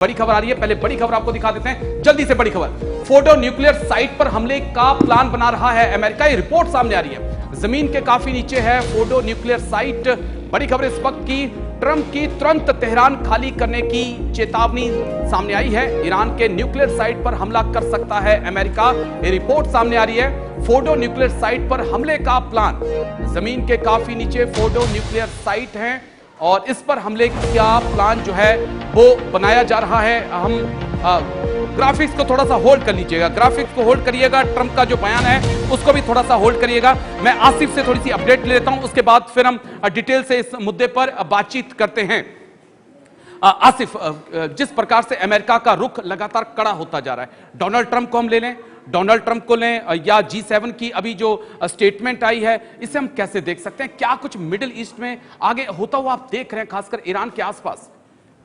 बड़ी खबर आ रही है। पहले बड़ी खबर आपको दिखा देते हैं, जल्दी से बड़ी खबर। फोर्डो न्यूक्लियर साइट पर हमले का प्लान बना रहा है अमेरिका। ये रिपोर्ट सामने आ रही है। जमीन के काफी नीचे है फोर्डो न्यूक्लियर साइट। बड़ी खबर इस वक्त की, ट्रंप की तुरंत तेहरान खाली करने की चेतावनी सामने आई है। ईरान के न्यूक्लियर साइट पर हमला कर सकता है अमेरिका। ये रिपोर्ट सामने आ रही है। फोर्डो न्यूक्लियर साइट पर हमले का प्लान, जमीन के काफी नीचे फोर्डो न्यूक्लियर साइट है और इस पर हमले का प्लान जो है वो बनाया जा रहा है। हम ग्राफिक्स को थोड़ा सा होल्ड कर लीजिएगा, ग्राफिक्स को होल्ड करिएगा। ट्रंप का जो बयान है उसको भी थोड़ा सा होल्ड करिएगा। मैं आसिफ से थोड़ी सी अपडेट ले लेता हूं, उसके बाद फिर हम डिटेल से इस मुद्दे पर बातचीत करते हैं। आसिफ, जिस प्रकार से अमेरिका का रुख लगातार कड़ा होता जा रहा है, डोनाल्ड ट्रंप को हम ले लें, डोनाल्ड ट्रंप को लें या G7 की अभी जो स्टेटमेंट आई है, इसे हम कैसे देख सकते हैं? क्या कुछ मिडिल ईस्ट में आगे होता हुआ आप देख रहे हैं, खासकर ईरान के आसपास?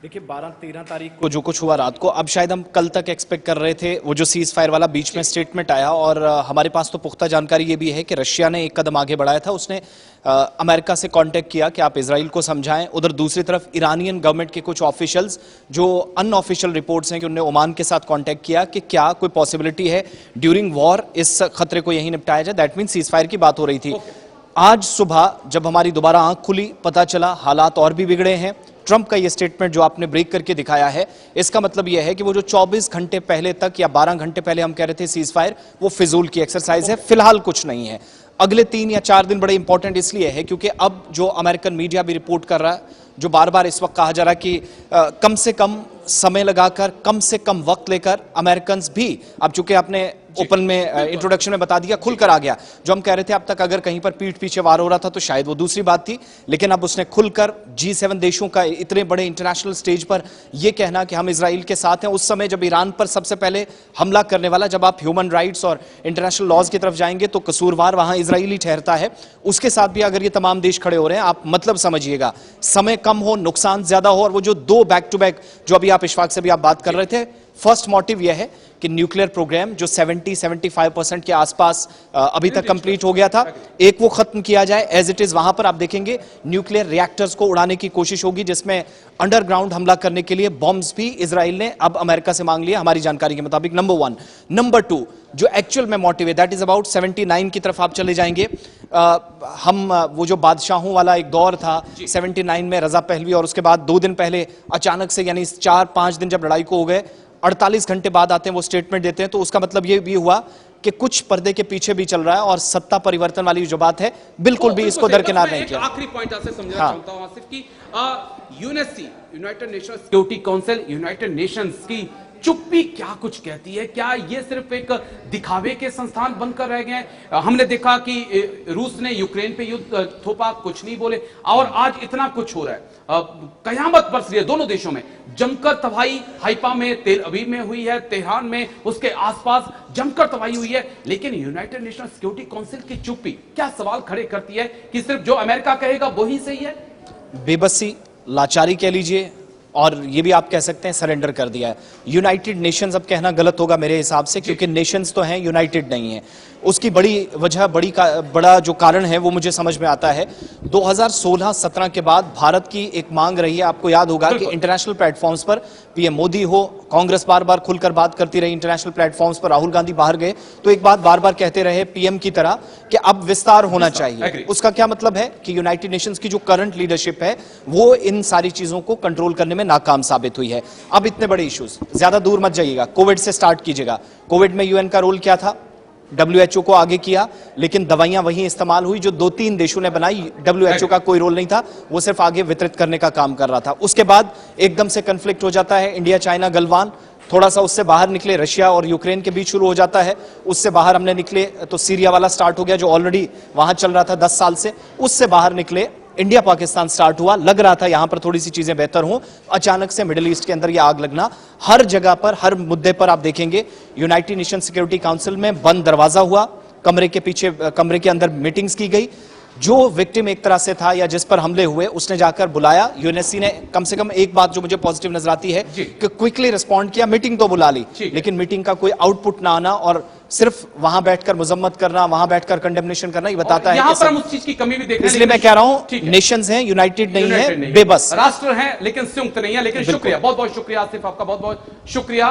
देखिए 12-13 तारीख को जो कुछ हुआ रात को, अब शायद हम कल तक एक्सपेक्ट कर रहे थे। वो जो सीज फायर वाला बीच में स्टेटमेंट आया और हमारे पास तो पुख्ता जानकारी ये भी है कि रशिया ने एक कदम आगे बढ़ाया था। उसने अमेरिका से कांटेक्ट किया कि आप इजराइल को समझाएं। उधर दूसरी तरफ ईरानियन गवर्नमेंट के कुछ ऑफिशियल्स जो अनऑफिशियल रिपोर्ट्स हैं कि उन्होंने ओमान के साथ कांटेक्ट किया कि क्या कोई पॉसिबिलिटी है ड्यूरिंग वॉर इस खतरे को यहीं निपटाया जाए। दैट मीन सीज फायर की बात हो रही थी। आज सुबह जब हमारी दोबारा आंख खुली, पता चला हालात और भी बिगड़े हैं। ट्रंप का ये स्टेटमेंट जो आपने ब्रेक करके दिखाया है, इसका मतलब यह है कि वो जो 24 घंटे पहले तक या 12 घंटे पहले हम कह रहे थे सीज फायर, वो फिजूल की एक्सरसाइज है, फिलहाल कुछ नहीं है। अगले 3 या 4 दिन बड़े इंपॉर्टेंट इसलिए है क्योंकि अब जो अमेरिकन मीडिया भी रिपोर्ट कर रहा है, जो बार बार इस वक्त कहा जा रहा है कि कम से कम समय लगाकर, कम से कम वक्त लेकर अमेरिकन भी, अब चूंकि आपने ओपन में इंट्रोडक्शन में बता दिया, खुलकर आ गया। जो हम कह रहे थे अब तक अगर कहीं पर पीठ पीछे वार हो रहा था तो शायद वो दूसरी बात थी, लेकिन अब उसने खुलकर G7 देशों का इतने बड़े इंटरनेशनल स्टेज पर यह कहना कि हम इजराइल के साथ हैं, उस समय जब ईरान पर सबसे पहले हमला करने वाला, जब आप ह्यूमन राइट्स और इंटरनेशनल लॉज की तरफ जाएंगे तो कसूरवार वहां इजराइल ही ठहरता है। उसके साथ भी अगर ये तमाम देश खड़े हो रहे हैं, आप मतलब समझिएगा, समय कम हो, नुकसान ज्यादा हो। और वो जो 2 बैक टू बैक जो अभी आप इशफाक से भी आप बात कर रहे थे, फर्स्ट मोटिव यह है कि न्यूक्लियर प्रोग्राम जो 70-75% के आसपास अभी तक कंप्लीट हो गया था, एक वो खत्म किया जाए एज इट इज। वहां पर आप देखेंगे न्यूक्लियर रिएक्टर्स को उड़ाने की कोशिश होगी, जिसमें अंडरग्राउंड हमला करने के लिए बॉम्ब्स भी इजराइल ने अब अमेरिका से मांग लिया, हमारी जानकारी के मुताबिक। नंबर 1। नंबर 2, जो एक्चुअल में मोटिव है, दैट इज अबाउट 79 की तरफ आप चले जाएंगे। हम वो जो बादशाहों वाला एक दौर था 79 में, रजा पहलवी, और उसके बाद 2 दिन पहले अचानक से, यानी 4-5 दिन जब लड़ाई को हो गए, 48 घंटे बाद आते हैं वो स्टेटमेंट देते हैं। तो उसका मतलब ये भी हुआ कि कुछ पर्दे के पीछे भी चल रहा है और सत्ता परिवर्तन वाली जो बात है, बिल्कुल भी इसको दरकिनार नहीं किया। आखिरी पॉइंट आपसे समझना चाहता हूं आसिफ की, UNSC, United Nations security council, United Nations की चुप्पी क्या कुछ कहती है? क्या ये सिर्फ एक दिखावे के संस्थान बनकर रह गए? हमने देखा कि रूस ने यूक्रेन पे युद्ध थोपा, कुछ नहीं बोले, और आज इतना कुछ हो रहा है। कयामत बरस रही है दोनों देशों में। जमकर तबाही हाइफा में, तेल अवीव में हुई है, तेहरान में, उसके आसपास जमकर तबाही हुई है, लेकिन यूनाइटेड नेशंस सिक्योरिटी काउंसिल की चुप्पी क्या सवाल खड़े करती है कि सिर्फ जो अमेरिका कहेगा वही सही है? बेबसी, लाचारी कह लीजिए, और ये भी आप कह सकते हैं सरेंडर कर दिया है। यूनाइटेड नेशंस अब कहना गलत होगा मेरे हिसाब से, क्योंकि नेशंस तो हैं, यूनाइटेड नहीं है। उसकी बड़ी वजह, बड़ा जो कारण है वो मुझे समझ में आता है। 2016-17 के बाद भारत की एक मांग रही है, आपको याद होगा कि इंटरनेशनल प्लेटफॉर्म्स पर पीएम मोदी हो, कांग्रेस बार बार खुलकर बात करती रही, इंटरनेशनल प्लेटफॉर्म्स पर राहुल गांधी बाहर गए तो एक बात बार बार कहते रहे पीएम की तरह कि अब विस्तार होना चाहिए। उसका क्या मतलब है कि यूनाइटेड नेशंस की जो करंट लीडरशिप है वो इन सारी चीजों को कंट्रोल करने में नाकाम साबित हुई है। अब इतने बड़े इश्यूज, ज्यादा दूर मत जाइएगा, कोविड से स्टार्ट कीजिएगा। कोविड में यूएन का रोल क्या था? WHO को आगे किया, लेकिन दवाइयां वहीं इस्तेमाल हुई जो 2-3 देशों ने बनाई। WHO का कोई रोल नहीं था, वो सिर्फ आगे वितरित करने का काम कर रहा था। उसके बाद एकदम से कन्फ्लिक्ट हो जाता है, इंडिया चाइना गलवान, थोड़ा सा उससे बाहर निकले, रशिया और यूक्रेन के बीच शुरू हो जाता है। उससे बाहर हमने निकले तो सीरिया वाला स्टार्ट हो गया, जो ऑलरेडी वहां चल रहा था 10 साल से। उससे बाहर निकले, इंडिया पाकिस्तान स्टार्ट हुआ, लग रहा था यहां पर थोड़ी सी चीजें बेहतर हों। अचानक से मिडिल ईस्ट के अंदर यह आग लगना, हर जगह पर, हर मुद्दे पर आप देखेंगे यूनाइटेड नेशन सिक्योरिटी काउंसिल में बंद दरवाजा हुआ, कमरे के पीछे, कमरे के अंदर मीटिंग्स की गई। जो विक्टिम एक तरह से था या जिस पर हमले हुए उसने जाकर बुलाया, यूएनएससी ने कम से कम एक बात जो मुझे पॉजिटिव नजर आती है जी। कि क्विकली रिस्पॉन्ड किया, मीटिंग तो बुला ली ठीक है। लेकिन मीटिंग का कोई आउटपुट ना आना और सिर्फ वहां बैठकर मजम्मत करना, वहां बैठकर कंडेमनेशन करना, ये बताता है यहां कि पर हम सब- उस चीज की कमी भी देख रहे हैं। इसलिए मैं लेकिन- कह रहा हूं ठीक है। नेशंस हैं, यूनाइटेड नहीं यूनाइटेड है, नहीं बेबस। राष्ट्र हैं लेकिन संयुक्त नहीं है। लेकिन बिल्कुल। शुक्रिया, बहुत बहुत शुक्रिया आसिफ, आपका बहुत बहुत शुक्रिया।